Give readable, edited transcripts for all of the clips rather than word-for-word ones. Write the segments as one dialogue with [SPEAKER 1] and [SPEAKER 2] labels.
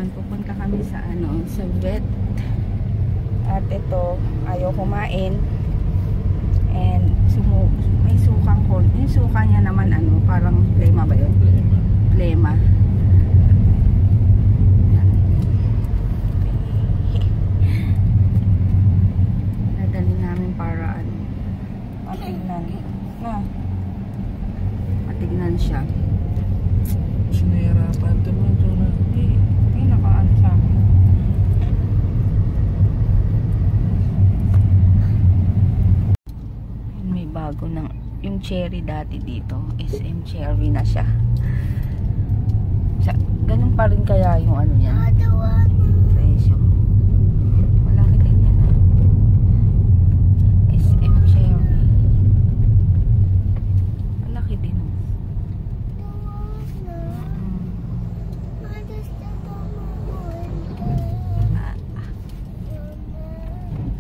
[SPEAKER 1] Ayun, pupunta kami sa sa vet. At ito, ayaw kumain. And may sukang cold. Yung suka niya naman parang plema ba yun? Plema. Nadali namin para matignan. Matignan siya.
[SPEAKER 2] Sinahirapan ito mo ito na.
[SPEAKER 1] Hindi nakaan sa akin. May bago ng yung cherry dati dito. SM cherry na siya. Ganun pa rin kaya yung niya. Presyo. Malaki din yan SM cherry. Malaki din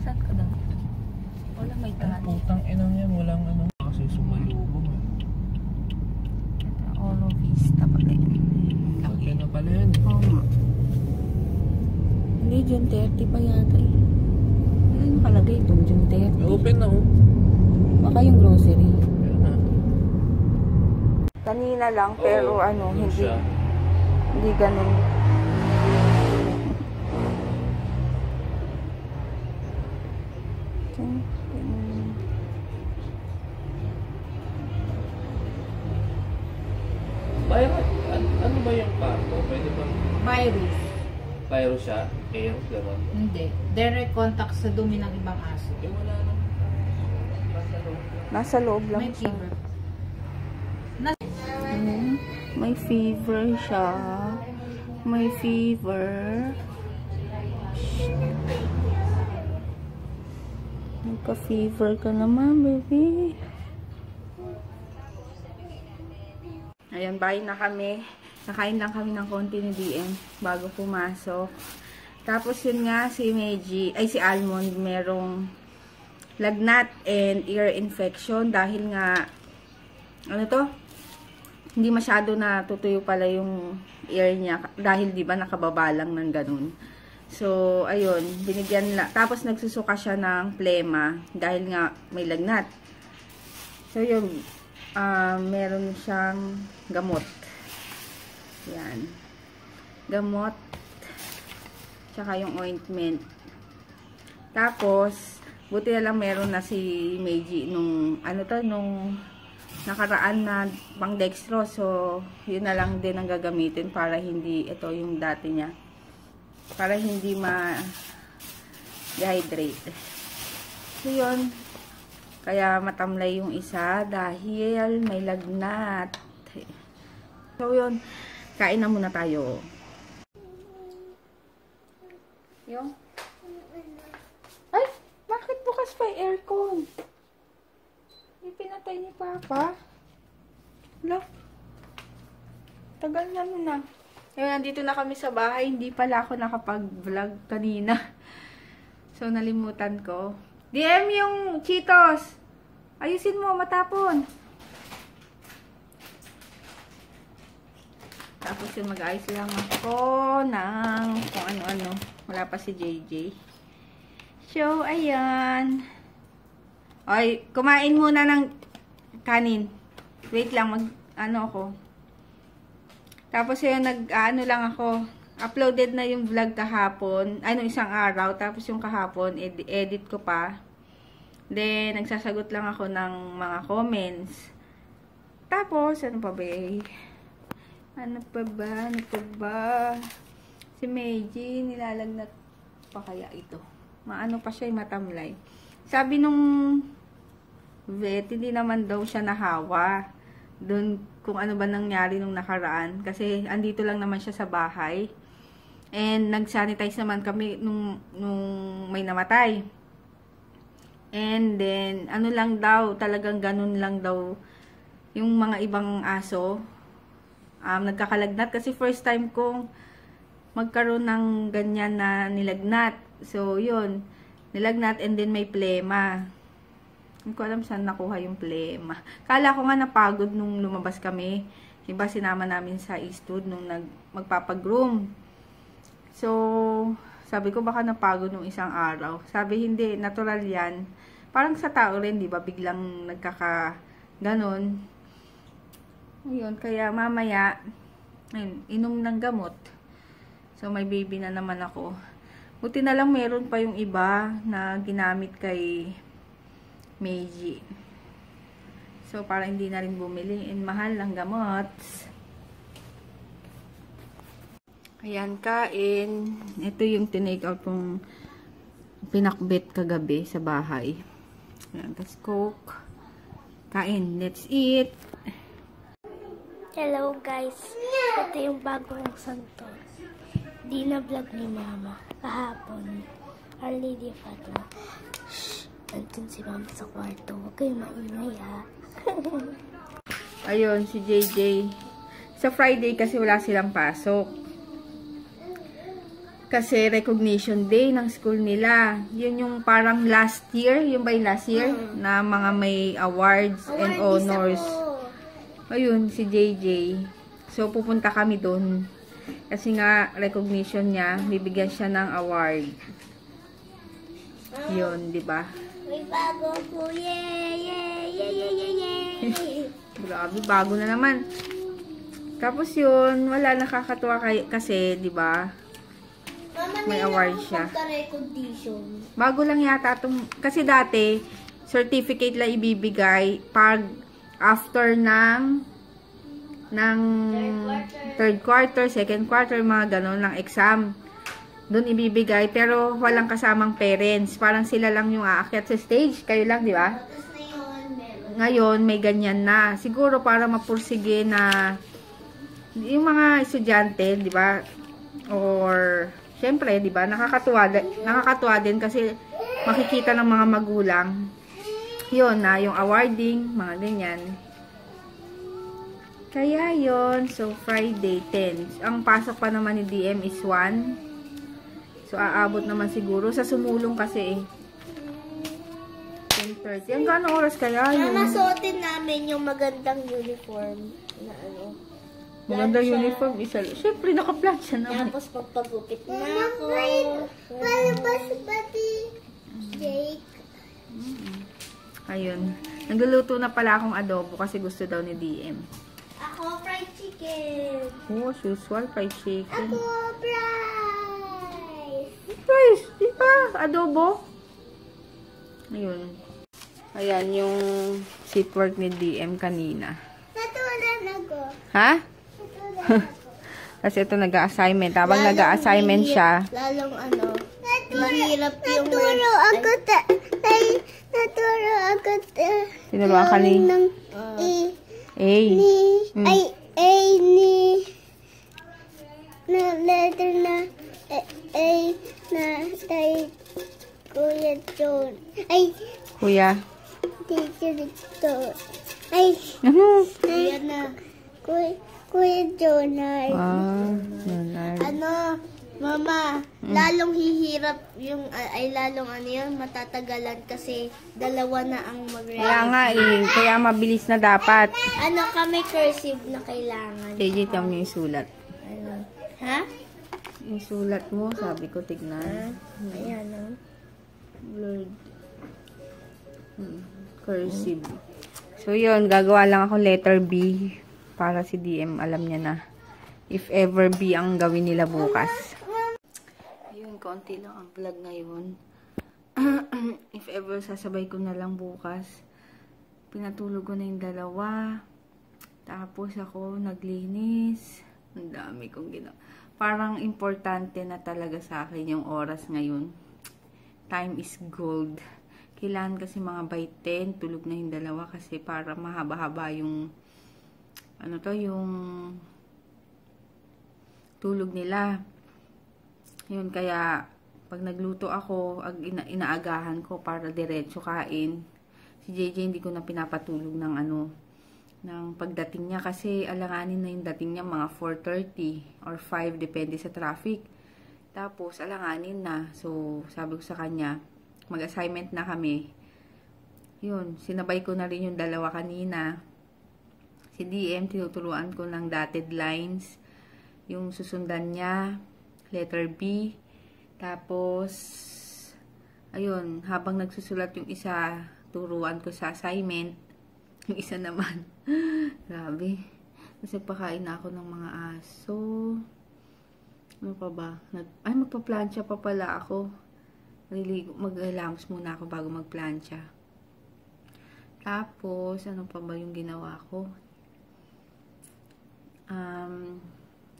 [SPEAKER 1] Saan ka daw? Wala may daan.
[SPEAKER 2] Putang inang yan, walang kasi sumalubong.
[SPEAKER 1] Olo Vista pala yun.
[SPEAKER 2] Laki na pala yan.
[SPEAKER 1] Oo nga. Hindi, June 30 pa yata eh. Ano nakalagay itong June 30?
[SPEAKER 2] Open na
[SPEAKER 1] Baka yung grocery.
[SPEAKER 2] Ayan na.
[SPEAKER 1] Kanina lang, pero hindi ganun.
[SPEAKER 2] Ano ba yung parko? Pwede bang
[SPEAKER 3] Virus.
[SPEAKER 2] virus siya? Air, gano'n?
[SPEAKER 3] Hindi. Direct contact sa dumi ng ibang aso.
[SPEAKER 2] Wala na.
[SPEAKER 1] Nasa loob lang
[SPEAKER 3] May
[SPEAKER 1] siya.
[SPEAKER 3] fever.
[SPEAKER 1] May fever siya. May fever. Nagka-fever ka naman, baby. Ayan, bahay na kami. Nakain lang kami ng konti ni DM bago pumasok. Tapos yun nga, si Almond, merong lagnat and ear infection dahil nga, hindi masyado natutuyo pala yung ear niya dahil di ba nakababa lang ng ganun. So, ayun, binigyan lang. Tapos nagsusuka siya ng plema dahil nga may lagnat. So, yun, meron siyang gamot. Yan. Gamot. Tsaka yung ointment. Tapos, buti na lang meron na si Meiji nung, nung nakaraan na pang dextrose. So, yun na lang din ang gagamitin para hindi ito yung dati niya. Para hindi ma-dehydrate. So, yun. Kaya matamlay yung isa dahil may lagnat. So, yun. Kain na muna tayo. Yung? Ay! Bakit bukas pa yung aircon? Ipinatay ni Papa. Wala. Tagal na nun na. Ngayon, nandito na kami sa bahay. Hindi pala ako nakapag-vlog kanina. So, nalimutan ko. DM yung Cheetos. Ayusin mo, matapon. Tapos yung mag-ayos lang ako ng kung ano-ano. Wala pa si JJ. So, ayan. Ay, kumain muna ng kanin. Wait lang, ako. Tapos yun, lang ako. Uploaded na yung vlog kahapon. Isang araw. Tapos yung kahapon, edit ko pa. Then, nagsasagot lang ako ng mga comments. Tapos, ano pa ba eh? Ano pa ba? Si Meiji, nilalagnat pa kaya ito. Maano pa siya, matamlay. Sabi nung vet, hindi naman daw siya nahawa. Doon, kung ano ba nangyari nung nakaraan. Kasi, andito lang naman siya sa bahay. And, nag-sanitize naman kami nung may namatay. And then, lang daw, talagang ganun lang daw yung mga ibang aso. Nagkakalagnat kasi first time kong magkaroon ng ganyan na nilagnat. So, yun. Nilagnat and then may plema. Hindi ko alam saan nakuha yung plema. Kala ko nga napagod nung lumabas kami. Diba sinama namin sa Eastwood nung magpapagroom. So, sabi ko baka napagod nung isang araw. Sabi hindi, natural yan. Parang sa tao rin, di ba? Biglang ganon. Ayun, kaya mamaya, ayun, inom ng gamot. So, may baby na naman ako. Buti na lang meron pa yung iba na ginamit kay Meiji. So, para hindi na rin bumili. And mahal ang gamot. Ayan, kain. Ito yung tinake out kong pinakbet kagabi sa bahay. Ayan, tas Coke. Kain. Let's eat.
[SPEAKER 4] Hello guys, ito yung bagong santo. Di na vlog ni Mama kahapon. Our Lady of Fatima. Shh! Nandun si Mama sa kwarto. Huwag kayong maingay ha.
[SPEAKER 1] Ayun, si JJ. Sa Friday kasi wala silang pasok. Kasi recognition day ng school nila. Yun yung parang last year, yung by last year, na mga may awards and honors. Ayun, si JJ. So, pupunta kami doon. Kasi nga, recognition niya, bibigyan siya ng award. Yun, di ba?
[SPEAKER 4] May bago po. Yay! Yay! Yay! Yay! Yay! Yay!
[SPEAKER 1] Grabe, bago na naman. Tapos yun, wala, nakakatuwa kasi, di ba? May award siya. Bago lang yata itong, kasi dati, certificate lang ibibigay pag after ng third quarter, second quarter, mga ganon ng exam. Doon ibibigay, pero walang kasamang parents. Parang sila lang yung aakyat sa stage. Kayo lang, di ba? Ngayon, may ganyan na. Siguro para mapursige na yung mga estudyante, di ba? Or, syempre, di ba? Nakakatuwa din kasi makikita ng mga magulang. Yun na, yung awarding, mga ganyan. Kaya yon, so Friday 10. Ang pasok pa naman ni DM is 1. So aabot naman siguro sa sumulong kasi 10:30. Ang gaano oras kaya yun?
[SPEAKER 4] Mama, suotin namin yung magandang uniform na ano.
[SPEAKER 1] Maganda uniform isa. Syempre naka-flat siya naman.
[SPEAKER 4] Tapos magpagupit na ako. Palabas pati Jake.
[SPEAKER 1] Ayun. Nagluluto na pala akong adobo kasi gusto daw ni DM.
[SPEAKER 4] Ako, fried chicken.
[SPEAKER 1] Oh, as usual, fried chicken.
[SPEAKER 4] Ako, fries.
[SPEAKER 1] Fries, di ba? Adobo. Ayun. Ayan, yung seat work ni DM kanina.
[SPEAKER 4] Natulan ako.
[SPEAKER 1] Ha? Kasi ito nag-a-assignment. Habang nag-a-assignment siya.
[SPEAKER 4] Lalong ano, mahirap yung... Naturo ako
[SPEAKER 1] Tinuruan ka ni? A.
[SPEAKER 4] Na letter na A na kay Kuya John. Ay,
[SPEAKER 1] Kuya.
[SPEAKER 4] teacher ito. Ay,
[SPEAKER 1] Ano?
[SPEAKER 4] Kuya na. Kuya John.
[SPEAKER 1] Leonard.
[SPEAKER 4] Ano, Mama, lalong hihirap yung, lalong ano yun, matatagalan kasi dalawa na ang
[SPEAKER 1] Kaya nga kaya mabilis na dapat.
[SPEAKER 4] Ano kami cursive na kailangan.
[SPEAKER 1] JJ, tama mo yung sulat.
[SPEAKER 4] Ano? Ha?
[SPEAKER 1] Yung sulat mo, sabi ko, tignan.
[SPEAKER 4] Ayan o.
[SPEAKER 1] Blurred. Cursive. So, yun, gagawa lang ako letter B para si DM, alam niya na. If ever B ang gawin nila bukas. Ayun, konti lang ang vlog ngayon. If ever, sasabay ko na lang bukas. Pinatulog ko na yung dalawa. Tapos ako, naglinis. Ang dami kong ginawa. Parang importante na talaga sa akin yung oras ngayon. Time is gold. Kailangan kasi mga by 10, tulog na yung dalawa kasi para mahaba-haba yung ano to, yung tulog nila. Yun, kaya pag nagluto ako, inaagahan ko para diretso kain. Si JJ hindi ko na pinapatulog ng ano, ng pagdating niya kasi alanganin na yung dating niya mga 4:30 or 5 depende sa traffic. Tapos alanganin na. So sabi ko sa kanya, mag-assignment na kami. Yun, sinabay ko na rin yung dalawa kanina. Si DM, tinuturuan ko ng dotted lines. Yung susundan niya. letter B. Tapos, ayun, habang nagsusulat yung isa, turuan ko sa assignment. Yung isa naman, grabe. Kasi pakain na ako ng mga aso. Ano pa ba? Magpa-plancha pa pala ako. Mag-lunch muna ako bago mag-plancha. Tapos, ano pa ba yung ginawa ko?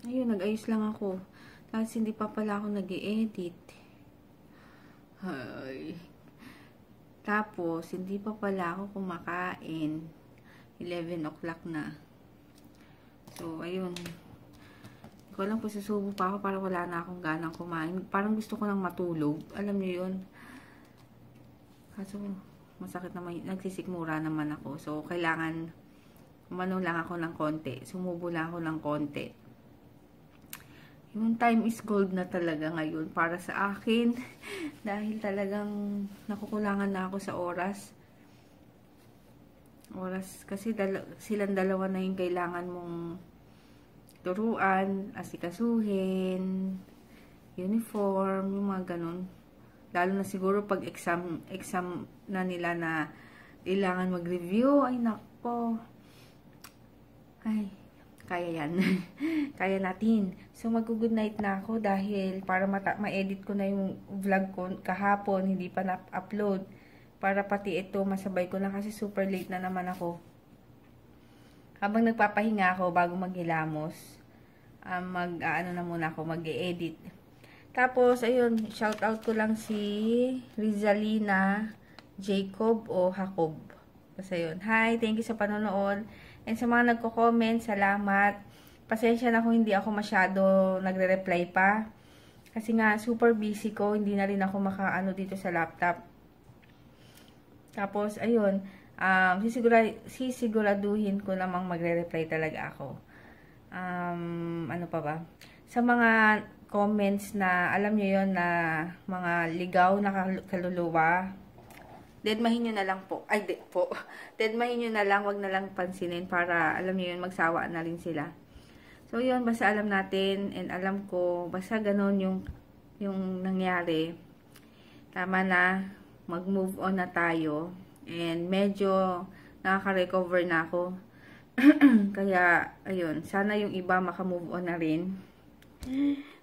[SPEAKER 1] Ayun, nag-ayos lang ako. Tapos, hindi pa pala ako nag-i-edit. Ay. Tapos, hindi pa pala ako kumakain. 11 o'clock na. So, ayun. Hindi ko alam kung susubo pa ako para wala na akong ganang kumain. Parang gusto ko nang matulog. Alam niyo yun. Kaso, masakit naman. Nagsisikmura naman ako. So, kailangan umano lang ako ng konti. Sumubo lang ako ng konti. Yung time is gold na talaga ngayon para sa akin. Dahil talagang nakukulangan na ako sa oras. Kasi silang dalawa na yung kailangan mong turuan, asikasuhin, uniform, yung mga ganun. Lalo na siguro pag exam na nila na kailangan mag-review. Ay, nako. Ay, kaya yan. Kaya natin. So, mag-good night na ako dahil para ma-edit ko na yung vlog ko kahapon, hindi pa na-upload. Para pati ito, masabay ko na kasi super late na naman ako. Habang nagpapahinga ako bago maghilamos, ano na muna ako, mag-e-edit. Tapos, ayun, shoutout ko lang si Rizalina Jacob o Jacob. Basta yun. Hi, thank you sa panonood. And sa mga nagko-comment, salamat. Pasensya na kung hindi ako masyado nagre-reply pa. Kasi nga, super busy ko. Hindi na rin ako makaano dito sa laptop. Tapos, ayun, sisiguraduhin ko namang magre-reply talaga ako. Ano pa ba? Sa mga comments na, alam nyo yun, na mga ligaw na kaluluwa, deadmahin nyo na lang po. Ay, deadmahin nyo na lang, wag na lang pansinin para, alam nyo yun, magsawa na rin sila. So, yun, basta alam natin, and alam ko, basta ganun yung nangyari. Tama na, mag-move on na tayo. And medyo nakaka-recover na ako. Kaya, ayun, sana yung iba maka-move on na rin.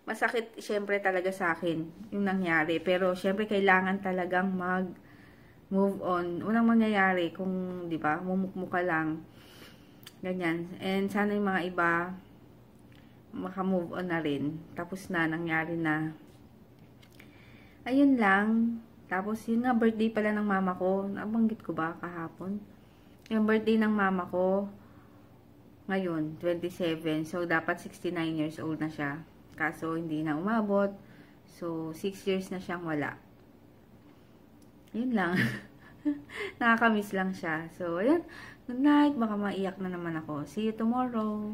[SPEAKER 1] Masakit, syempre, talaga sa akin yung nangyari. Pero, syempre, kailangan talagang mag-move on. Walang mangyayari kung, di ba, mumukmuka lang. Ganyan. And sana yung mga iba maka-move on na rin. Tapos na, nangyari na. Ayun lang. Tapos, yun nga, birthday pala ng mama ko. Nabanggit ko ba kahapon? Yung birthday ng mama ko, ngayon, 27. So, dapat 69 years old na siya. Kaso, hindi na umabot. So, 6 years na siyang wala. Yun lang. Nakakamiss lang siya. So, ayun. Good night. Baka maiyak na naman ako. See you tomorrow.